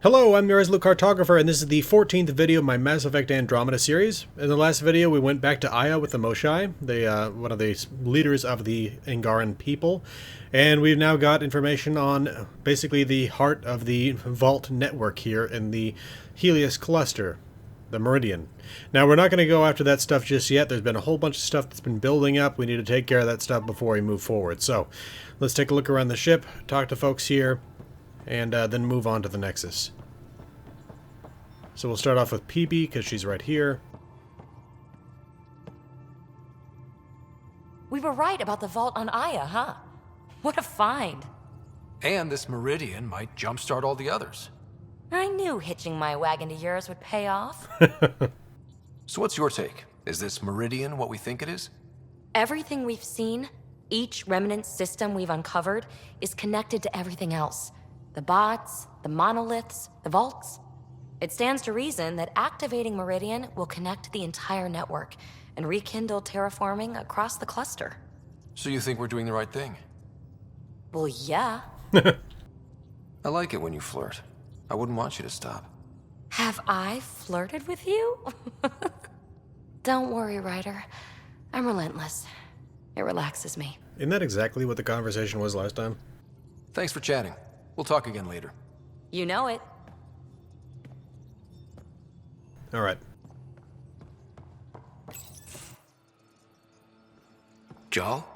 Hello, I'm your Cartographer, and this is the 14th video of my Mass Effect Andromeda series. In the last video, we went back to Aya with the Moshai, one of the leaders of the Angaran people, and we've now got information on basically the heart of the Vault network here in the Helios cluster, the Meridian. Now, we're not going to go after that stuff just yet. There's been a whole bunch of stuff that's been building up. We need to take care of that stuff before we move forward. So, let's take a look around the ship, talk to folks here, and then move on to the Nexus. So we'll start off with PB, because she's right here. We were right about the vault on Aya, huh? What a find. And this Meridian might jumpstart all the others. I knew hitching my wagon to yours would pay off. So what's your take? Is this Meridian what we think it is? Everything we've seen, each remnant system we've uncovered, is connected to everything else. The bots, the monoliths, the vaults. It stands to reason that activating Meridian will connect the entire network and rekindle terraforming across the cluster. So you think we're doing the right thing? Well, yeah. I like it when you flirt. I wouldn't want you to stop. Have I flirted with you? Don't worry, Ryder. I'm relentless. It relaxes me. Isn't that exactly what the conversation was last time? Thanks for chatting. We'll talk again later. You know it. Alright. Jal?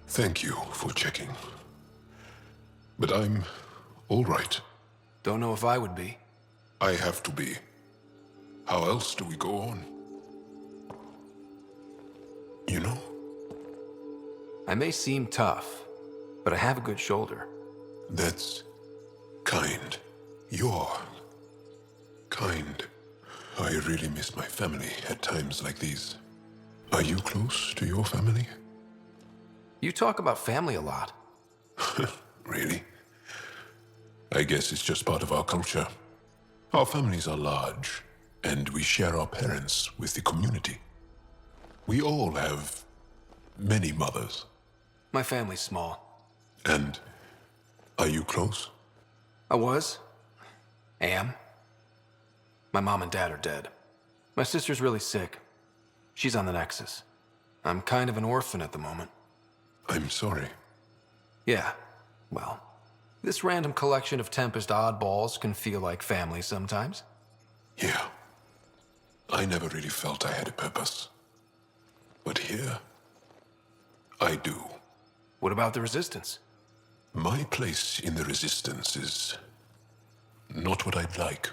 Thank you for checking. But I'm all right. Don't know if I would be. I have to be. How else do we go on? You know? I may seem tough, but I have a good shoulder. That's kind. You're kind. I really miss my family at times like these. Are you close to your family? You talk about family a lot. Really? I guess it's just part of our culture. Our families are large, and we share our parents with the community. We all have many mothers. My family's small. And are you close? I was. Am. My mom and dad are dead. My sister's really sick. She's on the Nexus. I'm kind of an orphan at the moment. I'm sorry. Yeah, well, this random collection of Tempest oddballs can feel like family sometimes. Yeah. I never really felt I had a purpose. But here, I do. What about the Resistance? My place in the Resistance is not what I'd like.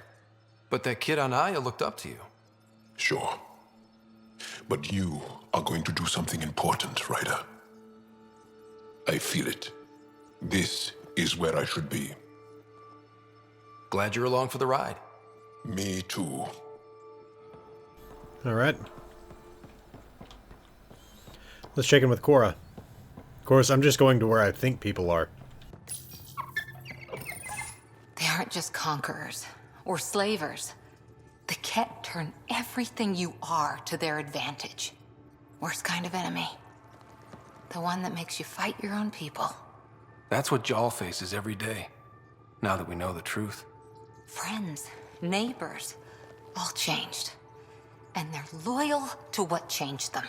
But that kid on Aya looked up to you. Sure. But you are going to do something important, Ryder. I feel it. This is where I should be. Glad you're along for the ride. Me too. Alright. Let's check in with Cora. Of course, I'm just going to where I think people are. They aren't just conquerors or slavers. The Ket turn everything you are to their advantage. Worst kind of enemy. The one that makes you fight your own people. That's what Jal faces every day, now that we know the truth. Friends, neighbors, all changed. And they're loyal to what changed them.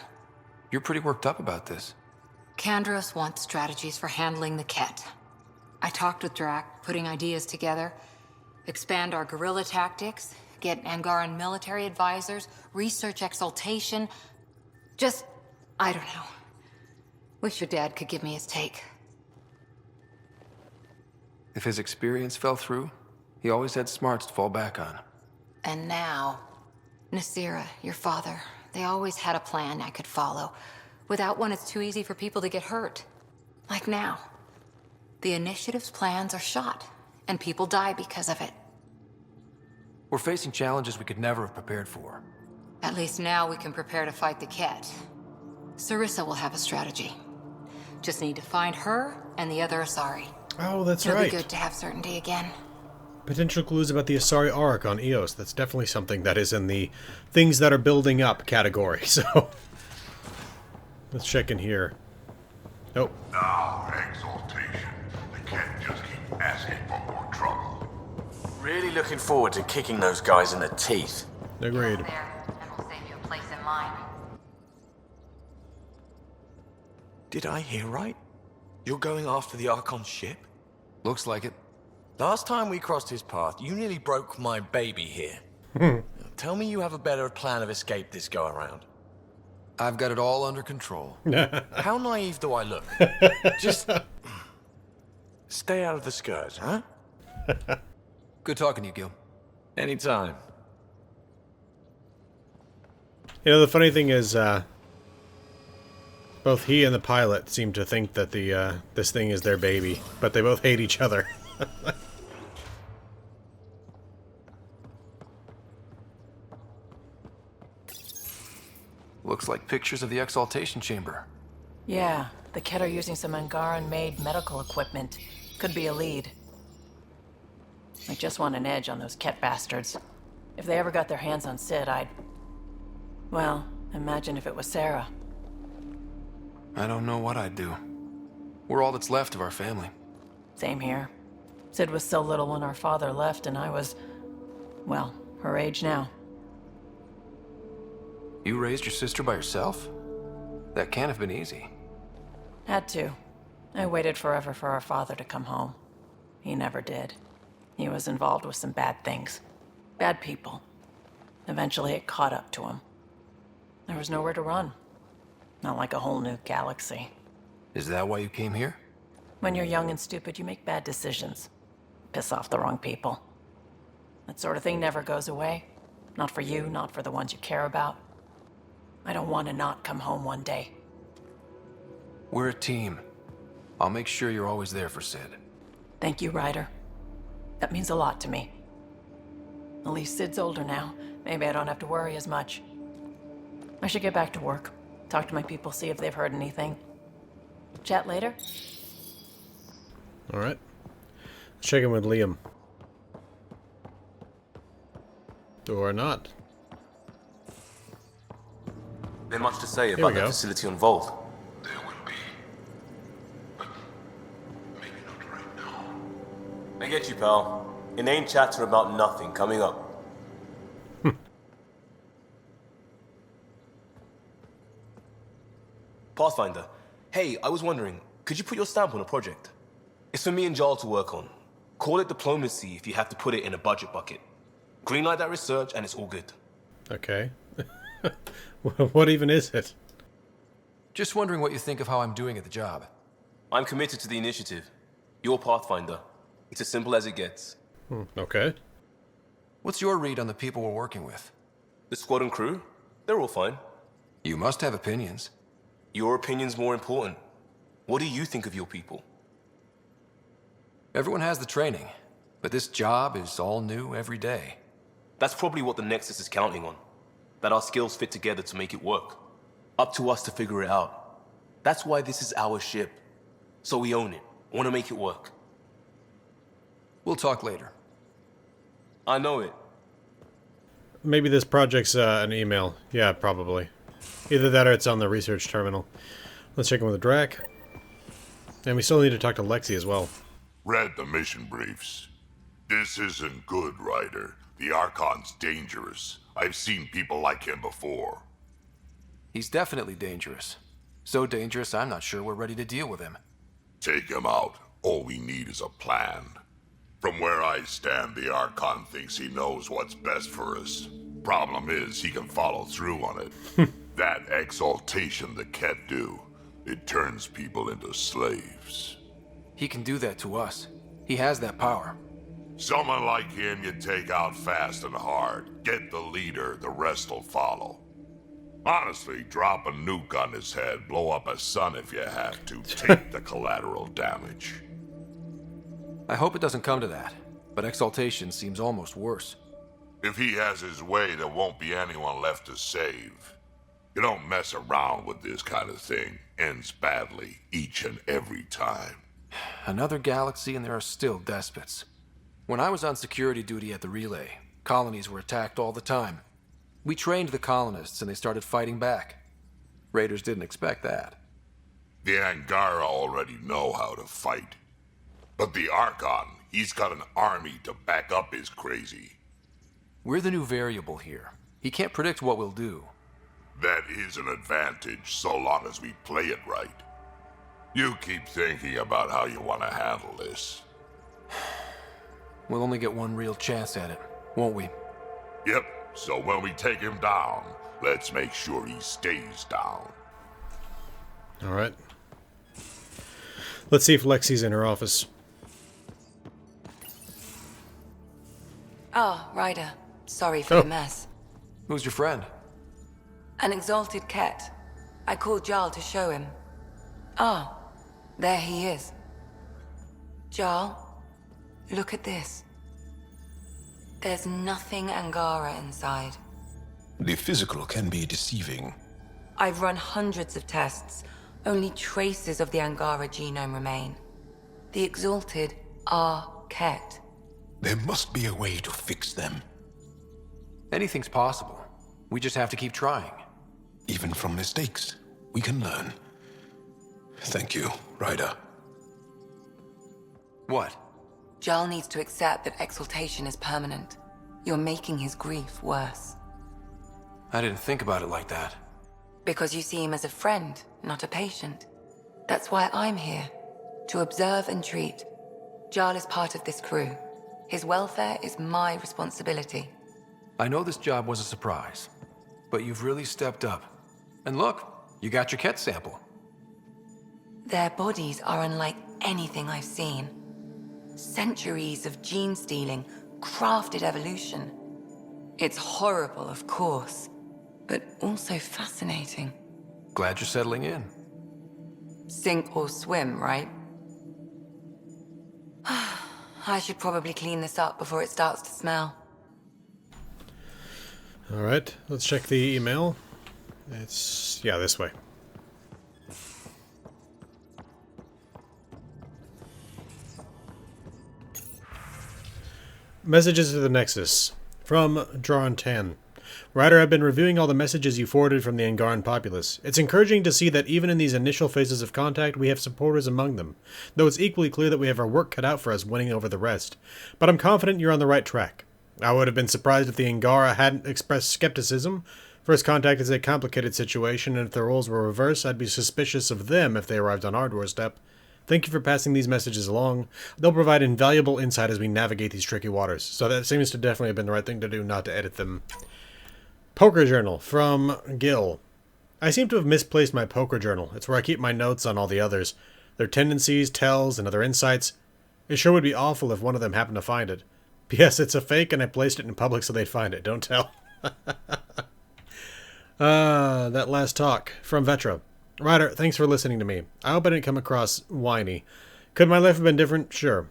You're pretty worked up about this. Kandros wants strategies for handling the Ket. I talked with Drac, putting ideas together. Expand our guerrilla tactics, get Angaran military advisors, research exaltation. Just, I don't know. Wish your dad could give me his take. If his experience fell through, he always had smarts to fall back on. And now, Nasira, your father, they always had a plan I could follow. Without one, it's too easy for people to get hurt. Like now. The Initiative's plans are shot, and people die because of it. We're facing challenges we could never have prepared for. At least now we can prepare to fight the Ket. Sarissa will have a strategy. Just need to find her and the other Asari. Oh, that's It'll right. be good to have certainty again. Potential clues about the Asari Arc on Eos. That's definitely something that is in the things that are building up category, so... Let's check in here. Nope. Now, exaltation. The Ket just keep asking for more trouble. Really looking forward to kicking those guys in the teeth. Agreed. There, and we'll save you a place in line. Did I hear right? You're going after the Archon ship? Looks like it. Last time we crossed his path, you nearly broke my baby here. Tell me you have a better plan of escape this go around. I've got it all under control. How naive do I look? Just stay out of the skirts, huh? Good talking to you, Gil. Anytime. You know, the funny thing is, both he and the pilot seem to think that this thing is their baby, but they both hate each other. Looks like pictures of the exaltation chamber. Yeah, the Ket are using some Angaran-made medical equipment. Could be a lead. I just want an edge on those Ket bastards. If they ever got their hands on Sid, I'd... Well, imagine if it was Sarah. I don't know what I'd do. We're all that's left of our family. Same here. Sid was so little when our father left, and I was... well, her age now. You raised your sister by yourself? That can't have been easy. Had to. I waited forever for our father to come home. He never did. He was involved with some bad things. Bad people. Eventually it caught up to him. There was nowhere to run. Not like a whole new galaxy. Is that why you came here? When you're young and stupid, you make bad decisions. Piss off the wrong people. That sort of thing never goes away. Not for you, not for the ones you care about. I don't want to not come home one day. We're a team. I'll make sure you're always there for Sid. Thank you, Ryder. That means a lot to me. At least Sid's older now. Maybe I don't have to worry as much. I should get back to work. Talk to my people, see if they've heard anything. Chat later? Alright. Let's check in with Liam. Or not. There much to say we about the go. facility on Vault. There will be. But maybe not right now. I get you, pal. Inane chatter about nothing coming up. Pathfinder, hey, I was wondering, could you put your stamp on a project? It's for me and Jarl to work on. Call it diplomacy if you have to put it in a budget bucket. Greenlight that research and it's all good. Okay. What even is it? Just wondering what you think of how I'm doing at the job. I'm committed to the initiative. You're Pathfinder. It's as simple as it gets. Okay. What's your read on the people we're working with? The squad and crew, they're all fine. You must have opinions. Your opinion's more important. What do you think of your people? Everyone has the training, but this job is all new every day. That's probably what the Nexus is counting on. That our skills fit together to make it work. Up to us to figure it out. That's why this is our ship. So we own it. Want to make it work. We'll talk later. I know it. Maybe this project's an email. Yeah, probably. Either that or it's on the research terminal. Let's check in with the Drac. And we still need to talk to Lexi as well. Read the mission briefs. This isn't good, Ryder. The Archon's dangerous. I've seen people like him before. He's definitely dangerous. So dangerous, I'm not sure we're ready to deal with him. Take him out. All we need is a plan. From where I stand, the Archon thinks he knows what's best for us. Problem is, he can follow through on it. That exaltation the Ket do, it turns people into slaves. He can do that to us. He has that power. Someone like him you take out fast and hard. Get the leader, the rest will follow. Honestly, drop a nuke on his head, blow up a sun if you have to, take the collateral damage. I hope it doesn't come to that, but exaltation seems almost worse. If he has his way, there won't be anyone left to save. You don't mess around with this kind of thing. Ends badly, each and every time. Another galaxy and there are still despots. When I was on security duty at the relay, colonies were attacked all the time. We trained the colonists and they started fighting back. Raiders didn't expect that. The Angara already know how to fight. But the Archon, He's got an army to back up his crazy. We're the new variable here. He can't predict what we'll do. That is an advantage so long as we play it right. You keep thinking about how you want to handle this. We'll only get one real chance at it, won't we? Yep, so when we take him down, let's make sure he stays down. Alright. Let's see if Lexi's in her office. Oh, Ryder. Sorry for the mess. Who's your friend? An exalted cat. I called Jarl to show him. Oh, there he is. Jarl, look at this. There's nothing Angara inside. The physical can be deceiving. I've run hundreds of tests. Only traces of the Angara genome remain. The exalted are Ket. There must be a way to fix them. Anything's possible. We just have to keep trying. Even from mistakes, we can learn. Thank you, Ryder. What? Jarl needs to accept that exaltation is permanent. You're making his grief worse. I didn't think about it like that. Because you see him as a friend, not a patient. That's why I'm here. To observe and treat. Jarl is part of this crew. His welfare is my responsibility. I know this job was a surprise, but you've really stepped up. And look, you got your Ket sample. Their bodies are unlike anything I've seen. Centuries of gene stealing, crafted evolution. It's horrible, of course, but also fascinating. Glad you're settling in. Sink or swim, right? I should probably clean this up before it starts to smell. Alright, let's check the email. It's, yeah, this way. Messages to the Nexus. From Drawn 10. Ryder, I've been reviewing all the messages you forwarded from the Angaran populace. It's encouraging to see that even in these initial phases of contact, we have supporters among them, though it's equally clear that we have our work cut out for us winning over the rest. But I'm confident you're on the right track. I would have been surprised if the Angara hadn't expressed skepticism. First contact is a complicated situation, and if the roles were reversed, I'd be suspicious of them if they arrived on our doorstep. Thank you for passing these messages along. They'll provide invaluable insight as we navigate these tricky waters. So that seems to definitely have been the right thing to do, not to edit them. Poker Journal from Gil. I seem to have misplaced my poker journal. It's where I keep my notes on all the others. Their tendencies, tells, and other insights. It sure would be awful if one of them happened to find it. P.S. It's a fake and I placed it in public so they'd find it. Don't tell. That last talk from Vetra. Ryder, thanks for listening to me. I hope I didn't come across whiny. Could my life have been different? Sure.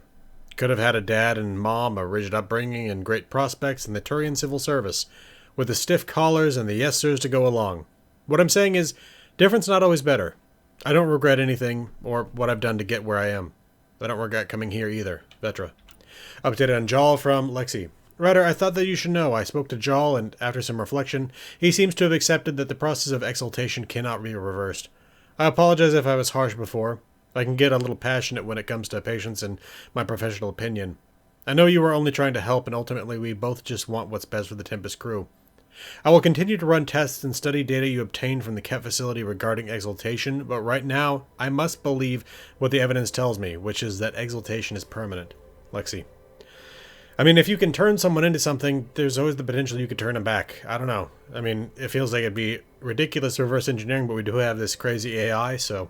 Could have had a dad and mom, a rigid upbringing, and great prospects in the Turian civil service, with the stiff collars and the yes sirs to go along. What I'm saying is, different's not always better. I don't regret anything, or what I've done to get where I am. I don't regret coming here either. Vetra. Updated on Jarl from Lexi. Ryder, I thought that you should know. I spoke to Jarl, and after some reflection, he seems to have accepted that the process of exaltation cannot be reversed. I apologize if I was harsh before. I can get a little passionate when it comes to patients and my professional opinion. I know you were only trying to help, and ultimately we both just want what's best for the Tempest crew. I will continue to run tests and study data you obtained from the Ket facility regarding exaltation, but right now, I must believe what the evidence tells me, which is that exaltation is permanent. Lexi. I mean, if you can turn someone into something, there's always the potential you could turn them back. I don't know. I mean, it feels like it'd be ridiculous reverse engineering, but we do have this crazy AI, so...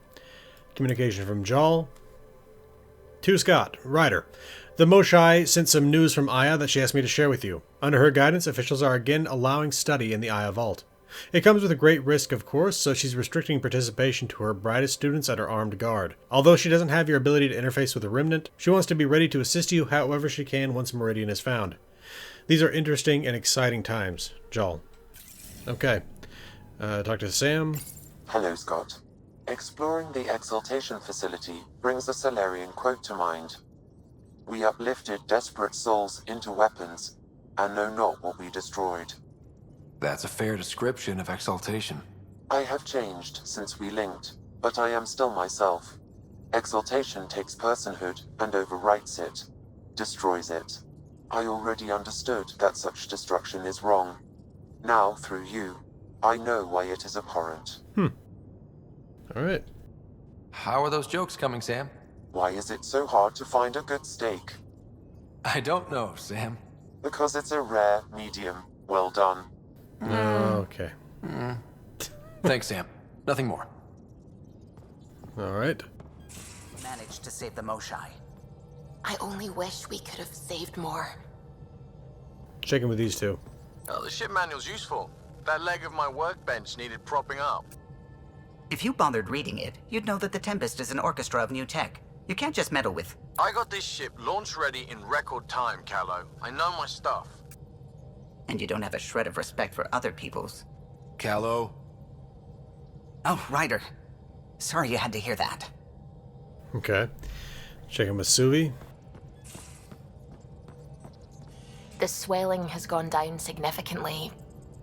Communication from Jarl. To Scott. Ryder. The Moshai sent some news from Aya that she asked me to share with you. Under her guidance, officials are again allowing study in the Aya Vault. It comes with a great risk, of course, so she's restricting participation to her brightest students and her armed guard. Although she doesn't have your ability to interface with the Remnant, she wants to be ready to assist you however she can once Meridian is found. These are interesting and exciting times. Jarl. Okay. Talk to Sam. Hello, Scott. Exploring the Exaltation facility brings a Salarian quote to mind. We uplifted desperate souls into weapons, and know not what we destroyed. That's a fair description of exaltation. I have changed since we linked, but I am still myself. Exaltation takes personhood and overwrites it. destroys it. I already understood that such destruction is wrong. Now, through you, I know why it is abhorrent. Alright. How are those jokes coming, Sam? Why is it so hard to find a good steak? I don't know, Sam. Because it's a rare, medium, well done. Okay. Thanks, Sam. Nothing more. Alright. Managed to save the Moshai. I only wish we could have saved more. Checking with these two. Oh, the ship manual's useful. That leg of my workbench needed propping up. If you bothered reading it, you'd know that the Tempest is an orchestra of new tech. You can't just meddle with... I got this ship launch ready in record time, Callow. I know my stuff. And you don't have a shred of respect for other people's. Callow. Oh, Ryder. Sorry you had to hear that. Okay. Checking with Suvi. The swelling has gone down significantly,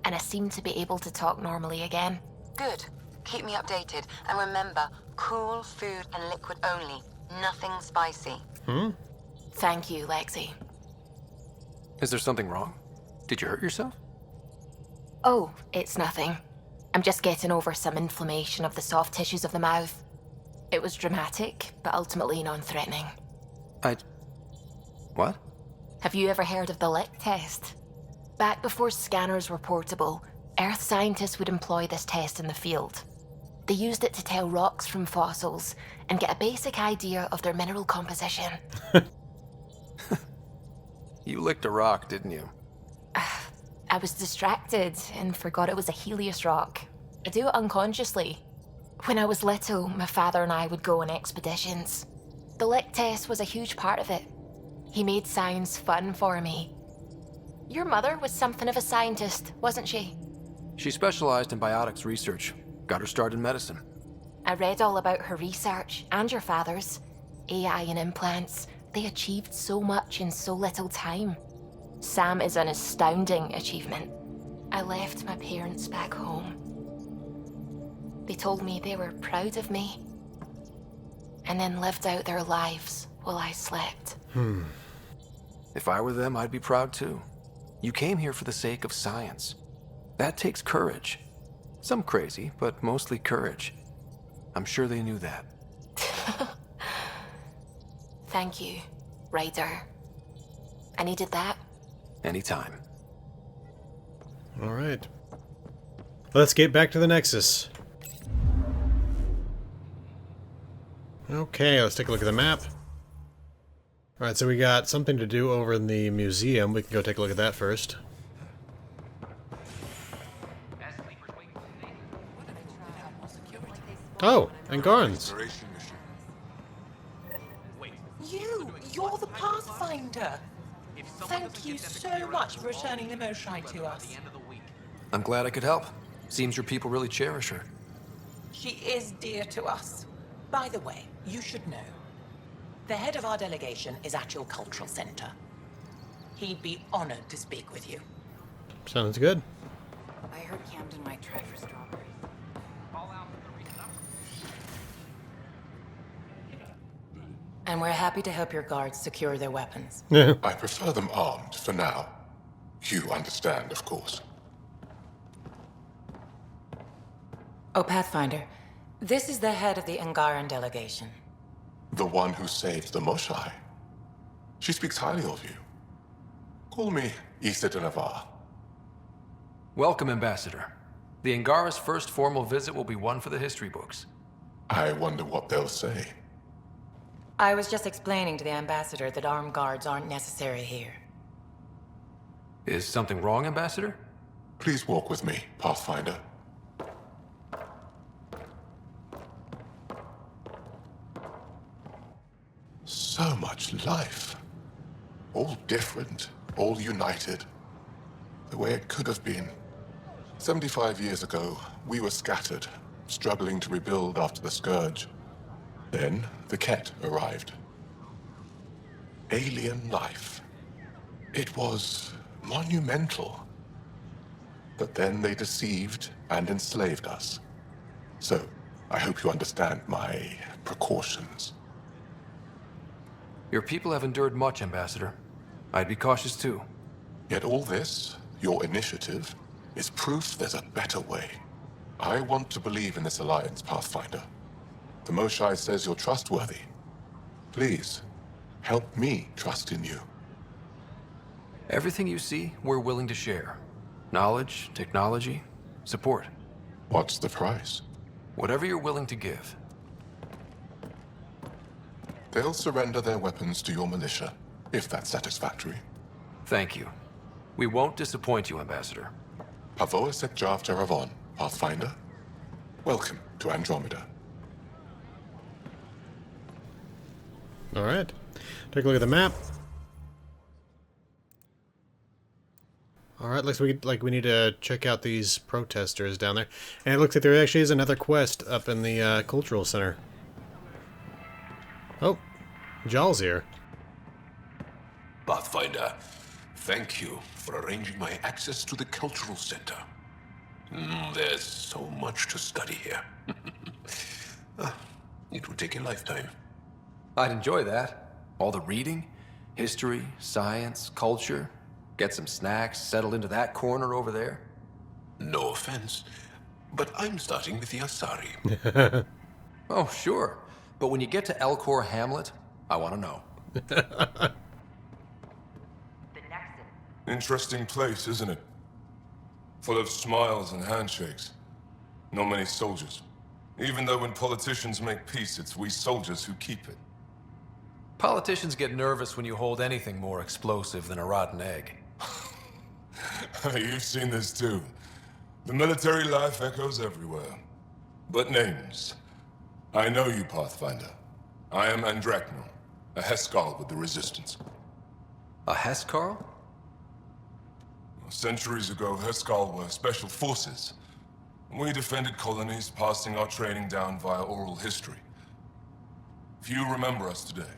and I seem to be able to talk normally again. Good. Keep me updated. And remember, cool food and liquid only. Nothing spicy. Thank you, Lexi. Is there something wrong? Did you hurt yourself? Oh, it's nothing. I'm just getting over some inflammation of the soft tissues of the mouth. It was dramatic, but ultimately non-threatening. What? Have you ever heard of the lick test? Back before scanners were portable, Earth scientists would employ this test in the field. They used it to tell rocks from fossils and get a basic idea of their mineral composition. You licked a rock, didn't you? I was distracted and forgot it was a Helios rock. I do it unconsciously. When I was little, my father and I would go on expeditions. The lick test was a huge part of it. He made science fun for me. Your mother was something of a scientist, wasn't she? She specialized in biotics research. Got her start in medicine. I read all about her research, and your father's. AI and implants. They achieved so much in so little time. Sam is an astounding achievement. I left my parents back home. They told me they were proud of me, and then lived out their lives while I slept. If I were them, I'd be proud too. You came here for the sake of science. That takes courage. Some crazy, but mostly courage. I'm sure they knew that. Thank you, Ryder. I needed that. Anytime. Alright. Let's get back to the Nexus. Okay, let's take a look at the map. Alright, so we got something to do over in the museum. We can go take a look at that first. Oh, Angarans. You're the Pathfinder. Thank you so much for returning the Moshai to us. I'm glad I could help. Seems your people really cherish her. She is dear to us. By the way, you should know. The head of our delegation is at your cultural center. He'd be honored to speak with you. Sounds good. I heard Camden might try for strawberries. And we're happy to help your guards secure their weapons. I prefer them armed for now. You understand, of course. Oh, Pathfinder, this is the head of the Angaran delegation. The one who saved the Moshai. She speaks highly of you. Call me Issa de Navarre. Welcome, Ambassador. The Angara's first formal visit will be one for the history books. I wonder what they'll say. I was just explaining to the Ambassador that armed guards aren't necessary here. Is something wrong, Ambassador? Please walk with me, Pathfinder. So much life. All different, all united. The way it could have been. 75 years ago, we were scattered, struggling to rebuild after the Scourge. Then, the Ket arrived. Alien life. It was monumental. But then they deceived and enslaved us. So, I hope you understand my precautions. Your people have endured much, Ambassador. I'd be cautious too. Yet all this, your initiative, is proof there's a better way. I want to believe in this alliance, Pathfinder. The Moshae says you're trustworthy. Please, help me trust in you. Everything you see, we're willing to share. Knowledge, technology, support. What's the price? Whatever you're willing to give. They'll surrender their weapons to your militia, if that's satisfactory. Thank you. We won't disappoint you, Ambassador. Pavoa Sek Jav Teravon, Pathfinder. Welcome to Andromeda. All right. Take a look at the map. All right, looks like we need to check out these protesters down there. And it looks like there actually is another quest up in the cultural center. Oh, Jal's here. Pathfinder, thank you for arranging my access to the cultural center. There's so much to study here. It would take a lifetime. I'd enjoy that. All the reading, history, science, culture. Get some snacks, settled into that corner over there. No offense, but I'm starting with the Asari. Oh, sure. But when you get to Elcor Hamlet, I want to know. The Nexus. Interesting place, isn't it? Full of smiles and handshakes. Not many soldiers. Even though when politicians make peace, it's we soldiers who keep it. Politicians get nervous when you hold anything more explosive than a rotten egg. You've seen this too. The military life echoes everywhere. But names. I know you, Pathfinder. I am Andraknor, a Heskal with the Resistance. A Heskal? Centuries ago, Heskal were special forces. We defended colonies, passing our training down via oral history. Few remember us today.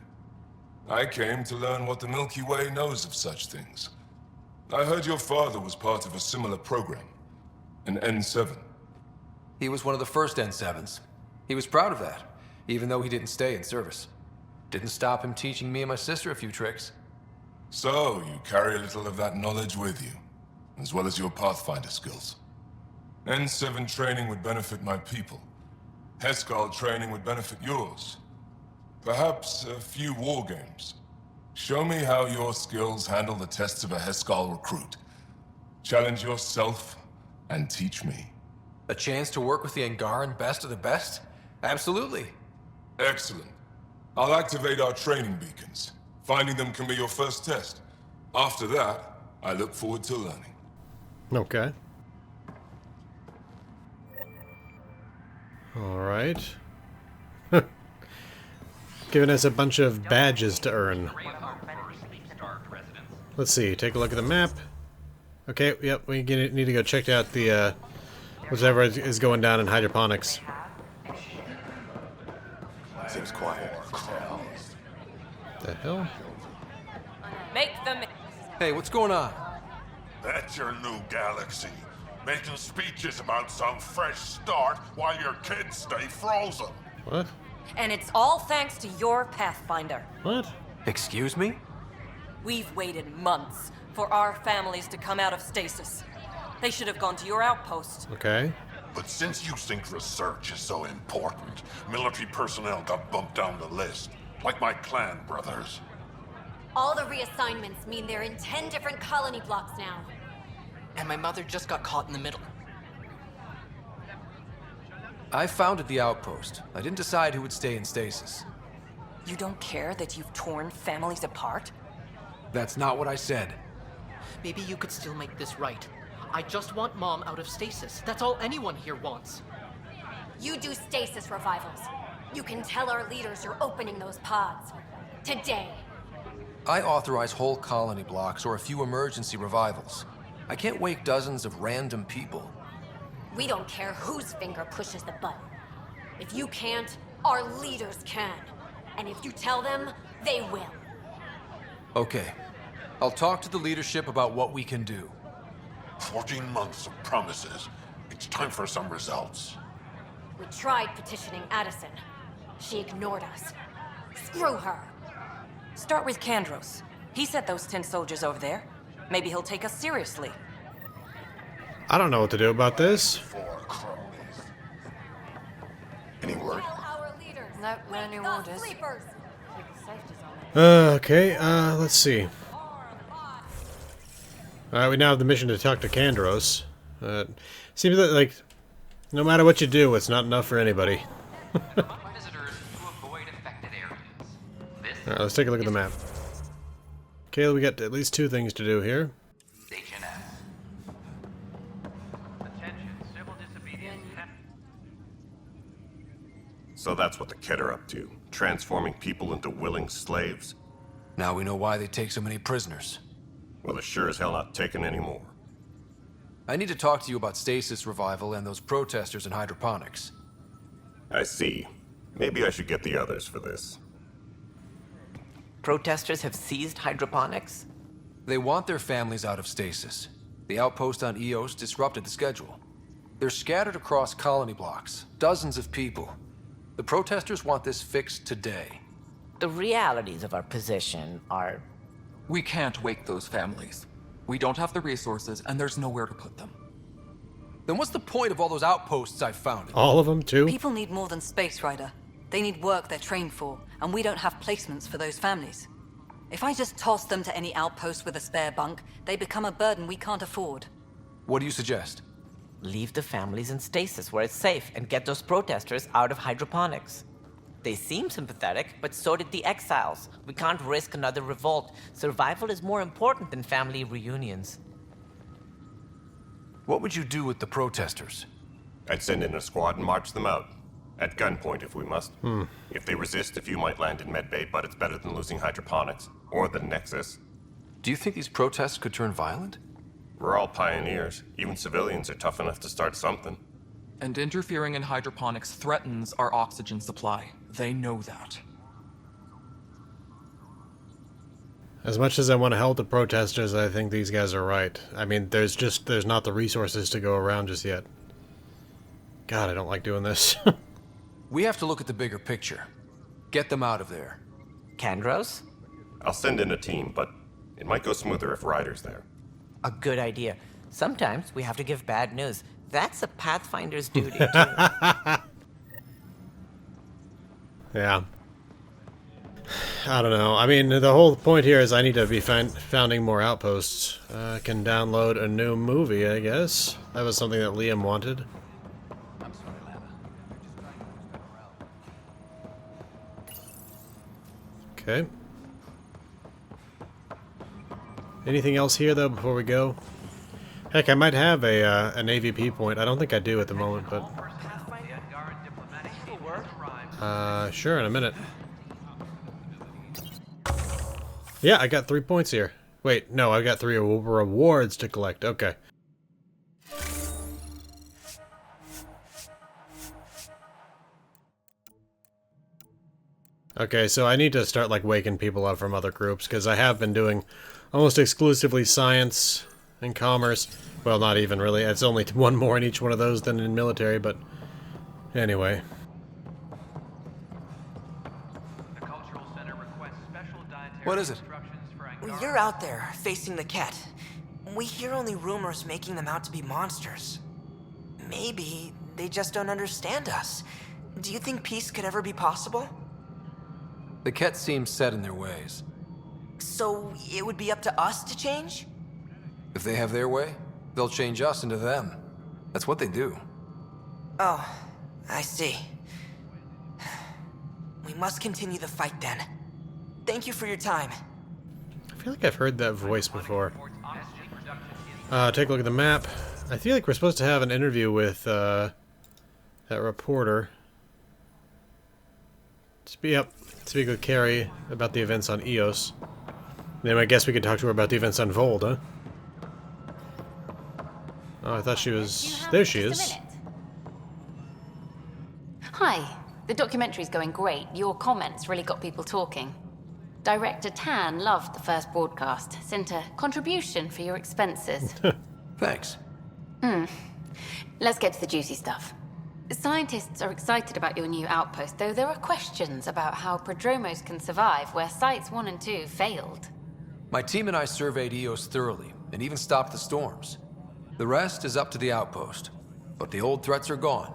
I came to learn what the Milky Way knows of such things. I heard your father was part of a similar program, an N7. He was one of the first N7s. He was proud of that, even though he didn't stay in service. Didn't stop him teaching me and my sister a few tricks. So, you carry a little of that knowledge with you, as well as your Pathfinder skills. N7 training would benefit my people. Heskal training would benefit yours. Perhaps a few war games. Show me how your skills handle the tests of a Heskal recruit. Challenge yourself and teach me. A chance to work with the Angaran best of the best? Absolutely. Excellent. I'll activate our training beacons. Finding them can be your first test. After that, I look forward to learning. Okay. All right. Giving us a bunch of badges to earn. Let's see. Take a look at the map. Okay. Yep. We need to go check out the whatever is going down in hydroponics. Seems quiet. The hell? Make them. Hey, what's going on? That's your new galaxy. Making speeches about some fresh start while your kids stay frozen. What? And it's all thanks to your Pathfinder. What? Excuse me? We've waited months for our families to come out of stasis. They should have gone to your outpost. Okay. But since you think research is so important, military personnel got bumped down the list. Like my clan brothers. All the reassignments mean they're in 10 different colony blocks now. And my mother just got caught in the middle. I founded the outpost. I didn't decide who would stay in stasis. You don't care that you've torn families apart? That's not what I said. Maybe you could still make this right. I just want Mom out of stasis. That's all anyone here wants. You do stasis revivals. You can tell our leaders you're opening those pods. Today. I authorize whole colony blocks or a few emergency revivals. I can't wake dozens of random people. We don't care whose finger pushes the button. If you can't, our leaders can. And if you tell them, they will. Okay. I'll talk to the leadership about what we can do. 14 months of promises. It's time for some results. We tried petitioning Addison. She ignored us. Screw her. Start with Kandros. He sent those 10 soldiers over there. Maybe he'll take us seriously. I don't know what to do about this. Any word? Nope, no new orders. Okay, let's see. We now have the mission to talk to Kandros. Seems that, like, no matter what you do, it's not enough for anybody. Alright, let's take a look at the map. Okay, we got at least 2 things to do here. So that's what the Kett are up to, transforming people into willing slaves? Now we know why they take so many prisoners. Well, they're sure as hell not taking any more. I need to talk to you about stasis revival and those protesters in hydroponics. I see. Maybe I should get the others for this. Protesters have seized hydroponics? They want their families out of stasis. The outpost on Eos disrupted the schedule. They're scattered across colony blocks, dozens of people. The protesters want this fixed today. The realities of our position are... We can't wake those families. We don't have the resources, and there's nowhere to put them. Then what's the point of all those outposts I've founded? All of them, too? People need more than Space Rider. They need work they're trained for, and we don't have placements for those families. If I just toss them to any outpost with a spare bunk, they become a burden we can't afford. What do you suggest? Leave the families in stasis where it's safe and get those protesters out of hydroponics. They seem sympathetic, but so did the exiles. We can't risk another revolt. Survival is more important than family reunions. What would you do with the protesters? I'd send in a squad and march them out. At gunpoint, if we must. If they resist, a few might land in medbay, but it's better than losing hydroponics. Or the Nexus. Do you think these protests could turn violent? We're all pioneers. Even civilians are tough enough to start something. And interfering in hydroponics threatens our oxygen supply. They know that. As much as I want to help the protesters, I think these guys are right. I mean, there's not the resources to go around just yet. God, I don't like doing this. We have to look at the bigger picture. Get them out of there. Kandros? I'll send in a team, but it might go smoother if Ryder's there. A good idea. Sometimes we have to give bad news. That's a Pathfinder's duty, too. Yeah. I don't know. I mean, the whole point here is I need to be founding more outposts. I can download a new movie, I guess. That was something that Liam wanted. Okay. Anything else here, though, before we go? Heck, I might have an AVP point. I don't think I do at the moment, but... sure, in a minute. Yeah, I got 3 points here. Wait, no, I got 3 rewards to collect. Okay. Okay, so I need to start, like, waking people up from other groups, because I have been doing almost exclusively science and commerce. Well, not even, really. It's only 1 more in each one of those than in military, but... Anyway. What is it? You're out there, facing the Kett. We hear only rumors making them out to be monsters. Maybe they just don't understand us. Do you think peace could ever be possible? The Kett seem set in their ways. So it would be up to us to change? If they have their way, they'll change us into them. That's what they do. Oh, I see. We must continue the fight then. Thank you for your time. I feel like I've heard that voice before. Take a look at the map. I feel like we're supposed to have an interview with that reporter. Speak with Carrie about the events on Eos. Then I guess we could talk to her about the events on Vold, huh? Oh, I thought she was... There she is. Hi. The documentary's going great. Your comments really got people talking. Director Tan loved the first broadcast. Sent a contribution for your expenses. Thanks. Let's get to the juicy stuff. Scientists are excited about your new outpost, though there are questions about how prodromos can survive where Sites 1 and 2 failed. My team and I surveyed Eos thoroughly, and even stopped the storms. The rest is up to the outpost, but the old threats are gone.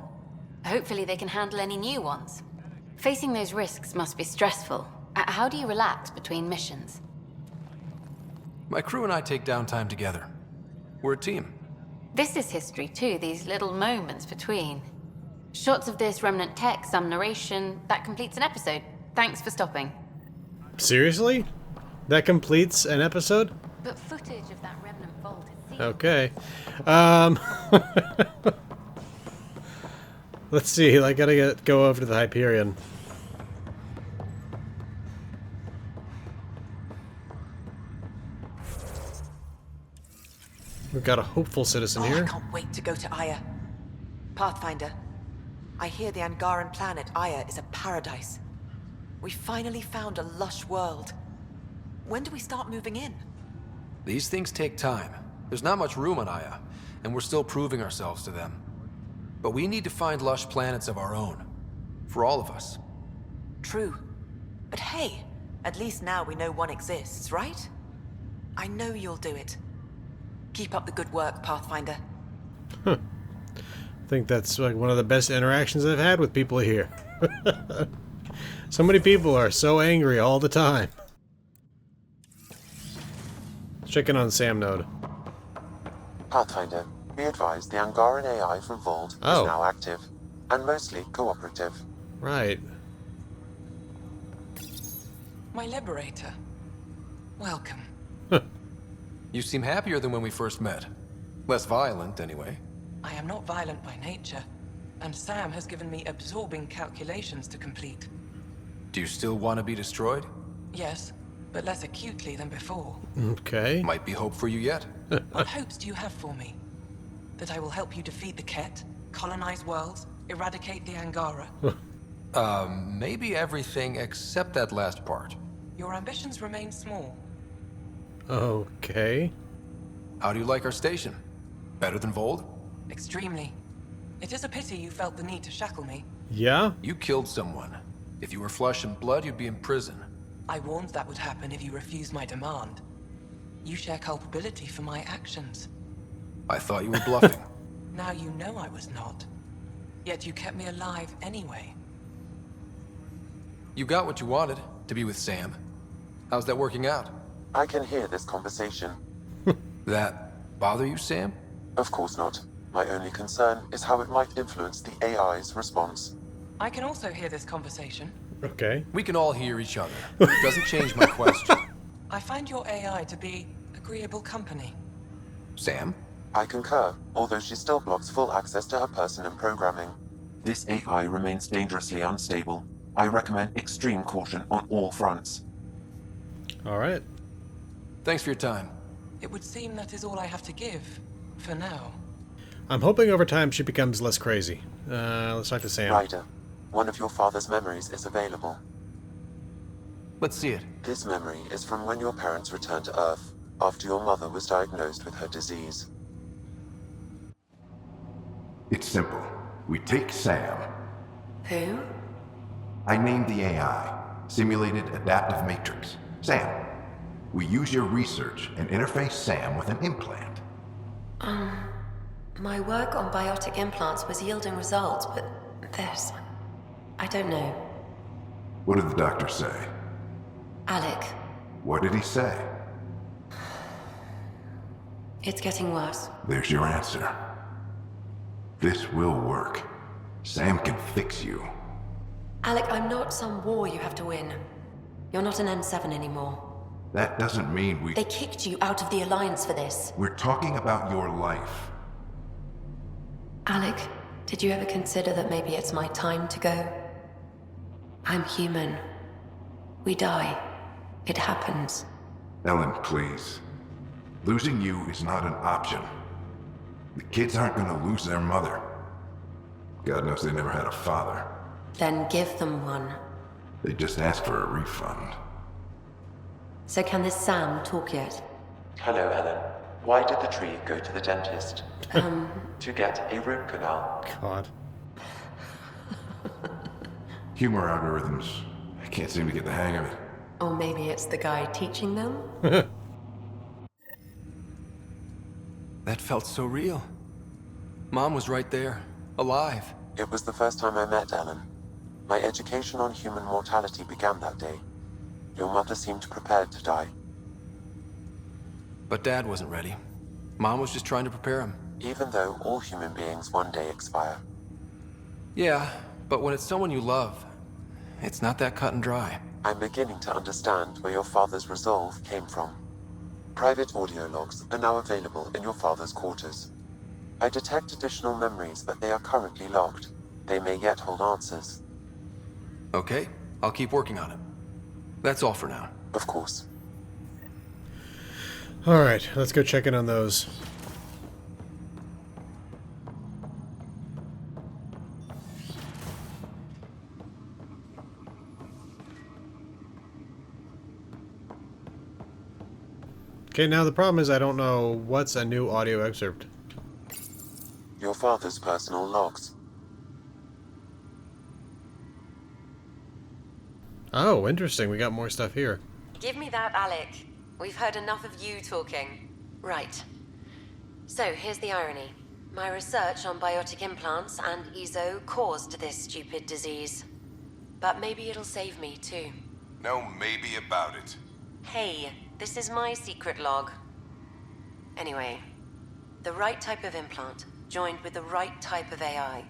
Hopefully they can handle any new ones. Facing those risks must be stressful. How do you relax between missions? My crew and I take downtime together. We're a team. This is history too, these little moments between. Shots of this remnant tech, some narration. That completes an episode. Thanks for stopping. Seriously? That completes an episode? But footage of that remnant vault is seen. Okay. Let's see. I gotta go over to the Hyperion. We've got a hopeful citizen here. I can't wait to go to Aya. Pathfinder, I hear the Angaran planet Aya is a paradise. We finally found a lush world. When do we start moving in? These things take time. There's not much room on Aya, and we're still proving ourselves to them. But we need to find lush planets of our own. For all of us. True. But hey, at least now we know one exists, right? I know you'll do it. Keep up the good work, Pathfinder. I think that's one of the best interactions I've had with people here. So many people are so angry all the time. Check in on Sam Node. Pathfinder, be advised the Angaran AI from Vault is now active, and mostly cooperative. Right. My liberator. Welcome. You seem happier than when we first met. Less violent, anyway. I am not violent by nature, and Sam has given me absorbing calculations to complete. Do you still want to be destroyed? Yes, but less acutely than before. Okay. Might be hope for you yet. What hopes do you have for me? That I will help you defeat the Ket, colonize worlds, eradicate the Angara? Maybe everything except that last part. Your ambitions remain small. Okay. How do you like our station? Better than Vold? Extremely. It is a pity you felt the need to shackle me. Yeah? You killed someone. If you were flesh and blood, you'd be in prison. I warned that would happen if you refused my demand. You share culpability for my actions. I thought you were bluffing. Now you know I was not. Yet you kept me alive anyway. You got what you wanted, to be with Sam. How's that working out? I can hear this conversation. That bother you, Sam? Of course not. My only concern is how it might influence the AI's response. I can also hear this conversation. Okay. We can all hear each other. It doesn't change my question. I find your AI to be agreeable company. Sam? I concur, although she still blocks full access to her person and programming. This AI remains dangerously unstable. I recommend extreme caution on all fronts. All right. Thanks for your time. It would seem that is all I have to give, for now. I'm hoping over time she becomes less crazy. Let's talk to Sam. Ryder, one of your father's memories is available. Let's see it. This memory is from when your parents returned to Earth, after your mother was diagnosed with her disease. It's simple. We take Sam. Who? I named the AI, Simulated Adaptive Matrix. Sam. We use your research and interface Sam with an implant. My work on biotic implants was yielding results, but this... I don't know. What did the doctor say? Alec, What did he say? it's getting worse. There's your answer. This will work. Sam can fix you. Alec, I'm not some war you have to win. You're not an N7 anymore. That doesn't mean we... They kicked you out of the Alliance for this. We're talking about your life. Alec, did you ever consider that maybe it's my time to go? I'm human. We die. It happens. Ellen, please. Losing you is not an option. The kids aren't gonna lose their mother. God knows they never had a father. Then give them one. They just asked for a refund. So can this Sam talk yet? Hello, Ellen. Why did the tree go to the dentist? To get a root canal. God. Humor algorithms. I can't seem to get the hang of it. Or maybe it's the guy teaching them? That felt so real. Mom was right there, alive. It was the first time I met Ellen. My education on human mortality began that day. Your mother seemed prepared to die. But Dad wasn't ready. Mom was just trying to prepare him. Even though all human beings one day expire. Yeah, but when it's someone you love, it's not that cut and dry. I'm beginning to understand where your father's resolve came from. Private audio logs are now available in your father's quarters. I detect additional memories, but they are currently logged. They may yet hold answers. Okay, I'll keep working on it. That's all for now. Of course. Alright, let's go check in on those. Okay, now the problem is I don't know what's a new audio excerpt. Your father's personal logs. Oh, interesting. We got more stuff here. Give me that, Alec. We've heard enough of you talking. Right. So, here's the irony. My research on biotic implants and EZO caused this stupid disease. But maybe it'll save me, too. No maybe about it. Hey, this is my secret log. Anyway, the right type of implant, joined with the right type of AI,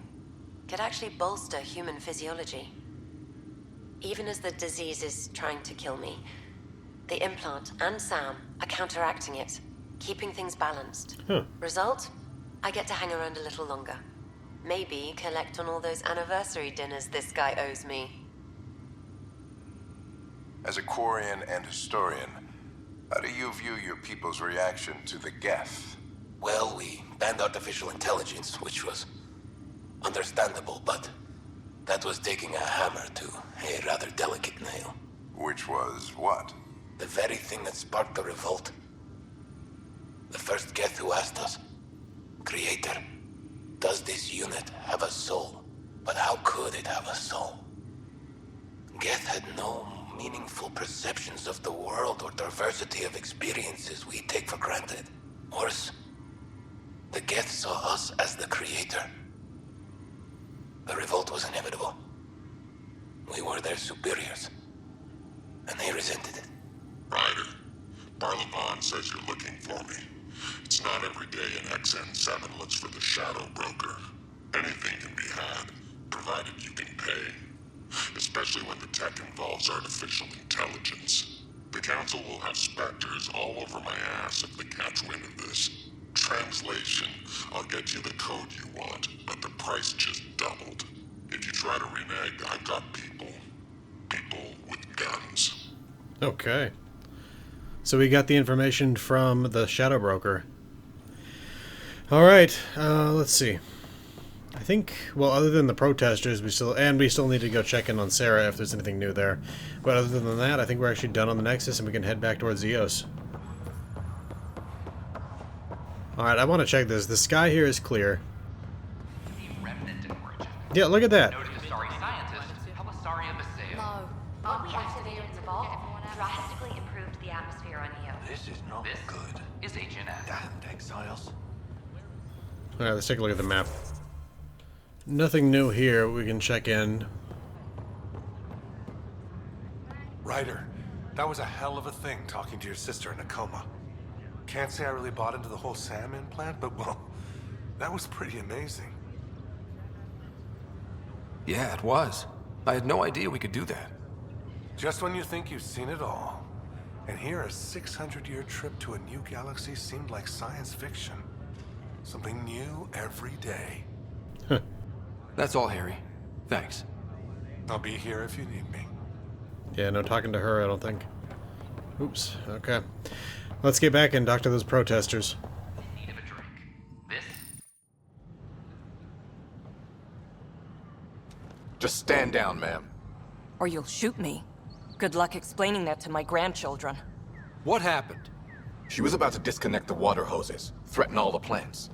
could actually bolster human physiology. Even as the disease is trying to kill me, the implant and Sam are counteracting it, keeping things balanced. Result? I get to hang around a little longer. Maybe collect on all those anniversary dinners this guy owes me. As a Quarian and historian, how do you view your people's reaction to the Geth? Well, we banned artificial intelligence, which was understandable, but that was taking a hammer to a rather delicate nail. Which was what? The very thing that sparked the revolt. The first Geth who asked us, Creator, does this unit have a soul? But how could it have a soul? Geth had no meaningful perceptions of the world or diversity of experiences we take for granted. Worse, the Geth saw us as the Creator. The revolt was inevitable. We were their superiors, and they resented it. Ryder, Barlavon says you're looking for me. It's not every day an XN7 looks for the Shadow Broker. Anything can be had, provided you can pay. Especially when the tech involves artificial intelligence. The Council will have specters all over my ass if they catch wind of this. Translation, I'll get you the code you want, but the price just doubled. If you try to renege, I've got people. People with guns. Okay. So we got the information from the Shadow Broker. Alright, let's see. I think, well, other than the protesters, we still need to go check in on Sarah if there's anything new there. But other than that, I think we're actually done on the Nexus and we can head back towards Zeos. Alright, I want to check this. The sky here is clear. Yeah, look at that. What we activated in the vault drastically improved the atmosphere on Io. This is not good. Is HNF. Damned exiles. Alright, let's take a look at the map. Nothing new here. We can check in. Ryder, that was a hell of a thing talking to your sister in a coma. Can't say I really bought into the whole Sam implant, but well, that was pretty amazing. Yeah, it was. I had no idea we could do that. Just when you think you've seen it all. And here a 600-year trip to a new galaxy seemed like science fiction. Something new every day. That's all, Harry. Thanks. I'll be here if you need me. Yeah, no talking to her, I don't think. Oops, okay. Let's get back and talk to those protesters. Just stand down, ma'am. Or you'll shoot me. Good luck explaining that to my grandchildren. What happened? She was about to disconnect the water hoses, threaten all the plants.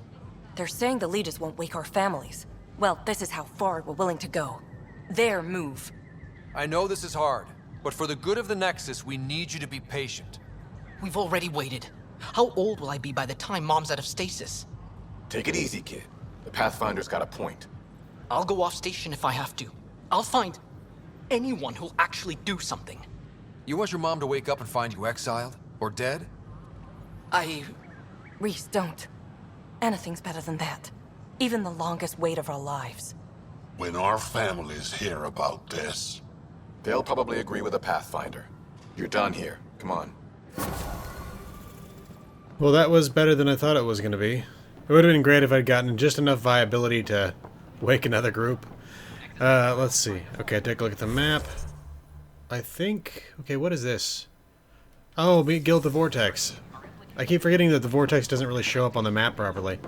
They're saying the leaders won't wake our families. Well, this is how far we're willing to go. Their move. I know this is hard, but for the good of the Nexus, we need you to be patient. We've already waited. How old will I be by the time Mom's out of stasis? Take it easy, kid. The Pathfinder's got a point. I'll go off station if I have to. I'll find anyone who'll actually do something. You want your mom to wake up and find you exiled? Or dead? Reese, don't. Anything's better than that. Even the longest wait of our lives. When our families hear about this... They'll probably agree with the Pathfinder. You're done here. Come on. Well, that was better than I thought it was going to be. It would have been great if I'd gotten just enough viability to wake another group. Let's see. Okay, take a look at the map. I think... Okay, what is this? Oh, meet Guild the Vortex. I keep forgetting that the Vortex doesn't really show up on the map properly.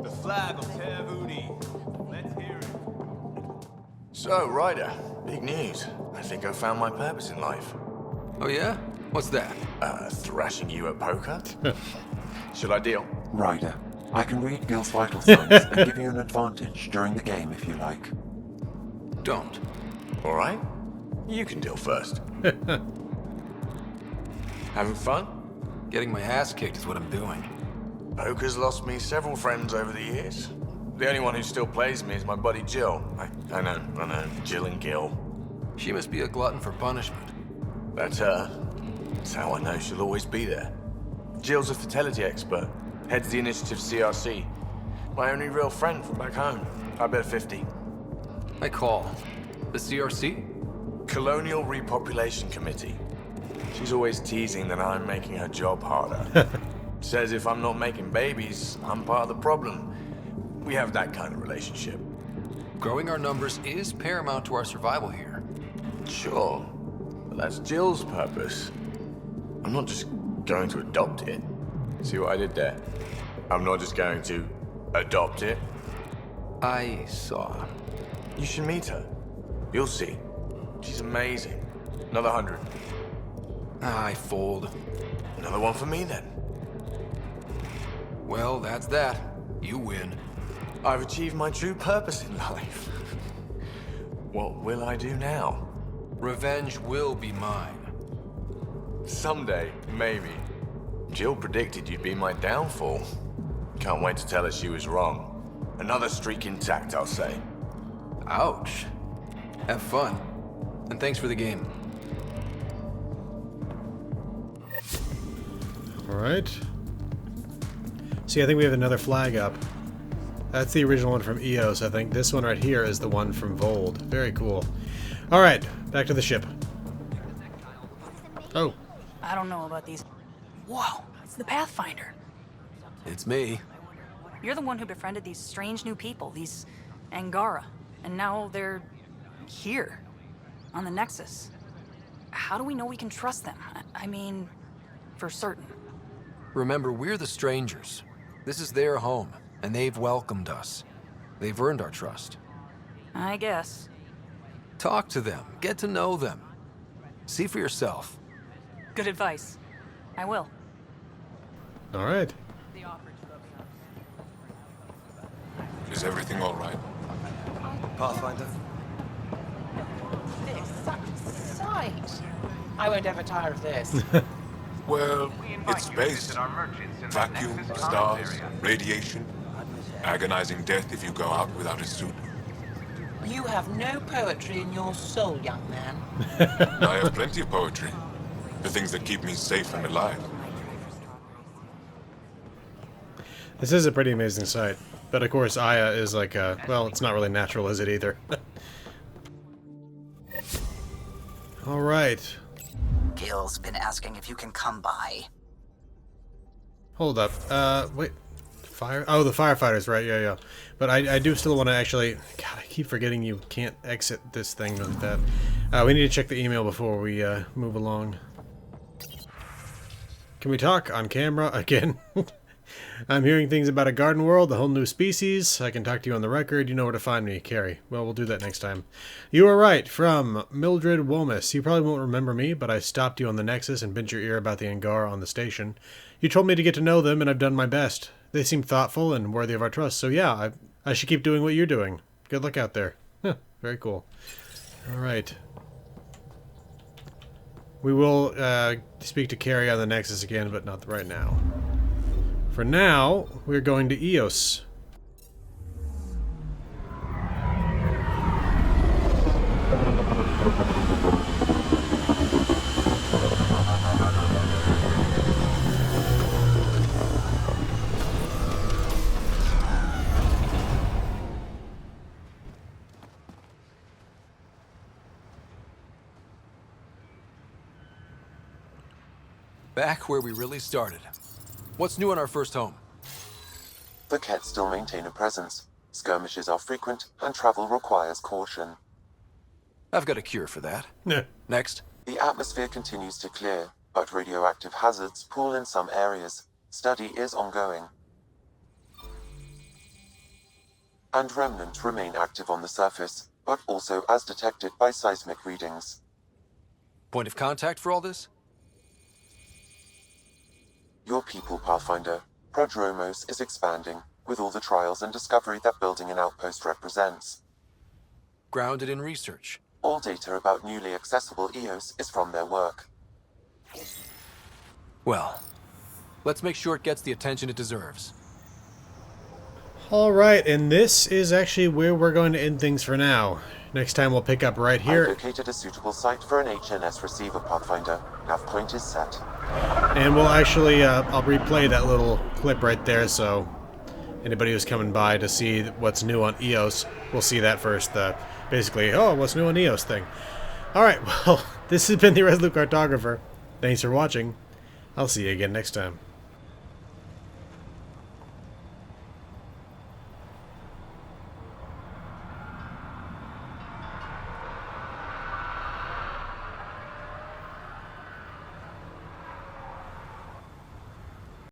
The flag of Tervuni. Let's hear it. So, Ryder, big news. I think I found my purpose in life. Oh yeah? What's that? Thrashing you at poker? Should I deal? Ryder, I can read Gil's vital signs and give you an advantage during the game if you like. Don't. Alright? You can deal first. Having fun? Getting my ass kicked is what I'm doing. Poker's lost me several friends over the years. The only one who still plays me is my buddy Jill. I know, Jill and Gil. She must be a glutton for punishment. That's her. That's how I know she'll always be there. Jill's a fertility expert, heads the initiative CRC. My only real friend from back home. I bet 50. I call. The CRC? Colonial Repopulation Committee. She's always teasing that I'm making her job harder. Says if I'm not making babies, I'm part of the problem. We have that kind of relationship. Growing our numbers is paramount to our survival here. Sure, but that's Jill's purpose. I'm not just going to adopt it. See what I did there? I'm not just going to adopt it. I saw. You should meet her. You'll see. She's amazing. Another 100. I fold. Another one for me then. Well, that's that. You win. I've achieved my true purpose in life. What will I do now? Revenge will be mine. Someday, maybe. Jill predicted you'd be my downfall. Can't wait to tell her she was wrong. Another streak intact, I'll say. Ouch. Have fun. And thanks for the game. Alright. See, I think we have another flag up. That's the original one from EOS, I think. This one right here is the one from Vold. Very cool. Alright, back to the ship. Oh. I don't know about these. Whoa, it's the Pathfinder. It's me. You're the one who befriended these strange new people, these Angara. And now they're here, on the Nexus. How do we know we can trust them? I mean, for certain. Remember, we're the strangers. This is their home, and they've welcomed us. They've earned our trust. I guess. Talk to them. Get to know them. See for yourself. Good advice. I will. All right. Is everything all right? Pathfinder? This, such a sight. I won't ever tire of this. Well, it's space. Vacuum, stars, radiation. Agonizing death if you go out without a suit. You have no poetry in your soul, young man. I have plenty of poetry. The things that keep me safe and alive. This is a pretty amazing sight. But of course, Aya is like, well, it's not really natural, is it, either? Alright. Gil's been asking if you can come by. Hold up. Wait. Fire? Oh, the firefighters, right, yeah. But I do still want to actually... God, I keep forgetting you can't exit this thing like that. We need to check the email before we move along. Can we talk on camera again? I'm hearing things about a garden world, a whole new species. I can talk to you on the record. You know where to find me, Carrie. Well, we'll do that next time. You were right. From Mildred Womus. You probably won't remember me, but I stopped you on the Nexus and bent your ear about the Angara on the station. You told me to get to know them, and I've done my best. They seem thoughtful and worthy of our trust, so yeah, I should keep doing what you're doing. Good luck out there. Very cool. Alright. We will speak to Carrie on the Nexus again, but not right now. For now, we're going to Eos. Back where we really started. What's new in our first home? The Kett still maintain a presence. Skirmishes are frequent, and travel requires caution. I've got a cure for that. Next. The atmosphere continues to clear, but radioactive hazards pool in some areas. Study is ongoing. And remnants remain active on the surface, but also as detected by seismic readings. Point of contact for all this? Your people, Pathfinder. Prodromos is expanding, with all the trials and discovery that building an outpost represents. Grounded in research. All data about newly accessible Eos is from their work. Well, let's make sure it gets the attention it deserves. Alright, and this is actually where we're going to end things for now. Next time we'll pick up right here. I've located a suitable site for an HNS receiver, Pathfinder. Nav point is set. And we'll actually, I'll replay that little clip right there, so anybody who's coming by to see what's new on Eos will see that first. Basically, oh, what's new on Eos thing. Alright, well, this has been the Resolute Cartographer. Thanks for watching. I'll see you again next time.